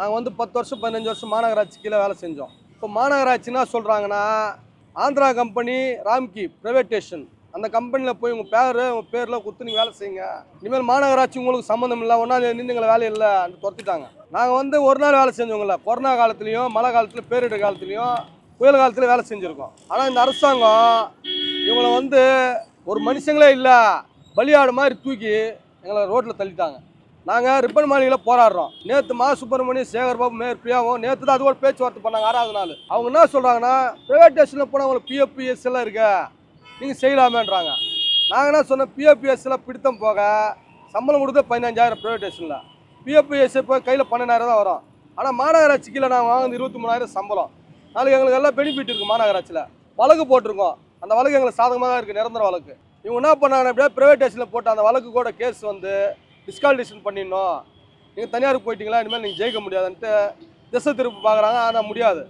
நாங்கள் வந்து 10 வருஷம் 15 வருஷம் மாநகராட்சி கீழே வேலை செஞ்சோம். இப்போ மாநகராட்சி என்ன சொல்கிறாங்கன்னா, ஆந்திரா கம்பெனி ராம்கி பிரைவேட்டேஷன் அந்த கம்பெனியில் போய் உங்கள் பேரில் கொடுத்து நீங்கள் வேலை செய்யுங்க. இனிமேல் மாநகராட்சி உங்களுக்கு சம்மந்தம் இல்லை, ஒன்றாவது நின்றுங்களை வேலை இல்லை துரத்திட்டாங்க. நாங்கள் வந்து ஒரு நாள் வேலை செஞ்சவங்கள கொரோனா காலத்துலேயும் மழை காலத்தில் பேரிடர் காலத்துலேயும் புயல் காலத்தில் வேலை செஞ்சுருக்கோம். ஆனால் இந்த அரசாங்கம் இவங்களை வந்து ஒரு மனுஷங்களே இல்லை, பலியாடு மாதிரி தூக்கி எங்களை ரோட்டில் தள்ளிட்டாங்க. நாங்கள் ரிப்பன் மாளிகையில் போராடுறோம். நேற்று மா சுப்பிரமணியம், சேகர்பாபு, மேயர் பிரியாவும் நேற்று தான் அது கூட பேச்சுவார்த்தை பண்ணாங்க 6வது நாள். அவங்க என்ன சொல்கிறாங்கன்னா, ப்ரைவேட்டேஷனில் போனால் அவங்களுக்கு பிஎஃப்பிஎஸ் எல்லாம் இருக்கு, நீங்கள் செய்யலாமேன்றாங்க. நாங்கள் என்ன சொன்னோம், பிஎஃப்பிஎஸ்லாம் பிடித்தம் போக சம்பளம் கொடுத்து 15,000 ப்ரைவேட்டேஷனில், பிஎஃப்பிஎஸ் போய் கையில் 12,000 தான் வரும். ஆனால் மாநகராட்சி கீழே நாங்கள் வாங்குறது 23,000 சம்பளம். நாளைக்கு எங்களுக்கு எல்லாம் பெனிஃபிட் இருக்குது. மாநகராட்சியில் வழக்கு போட்டிருக்கோம், அந்த வழக்கு எங்களுக்கு சாதகமாக தான் இருக்குது, நிரந்தர வழக்கு. இவங்க என்ன பண்ணாங்க, அப்படியே ப்ரைவேட்டேஷனில் போட்டு அந்த வழக்கு கூட கேஸ் வந்து டிஸ்காலிடேஷன் பண்ணிடணும், நீங்கள் தனியாருக்கு போயிட்டீங்களா, இனிமேல் நீங்கள் ஜெயிக்க முடியாதுன்ட்டு திசை திருப்பி பார்க்குறாங்க. ஆனால் முடியாது.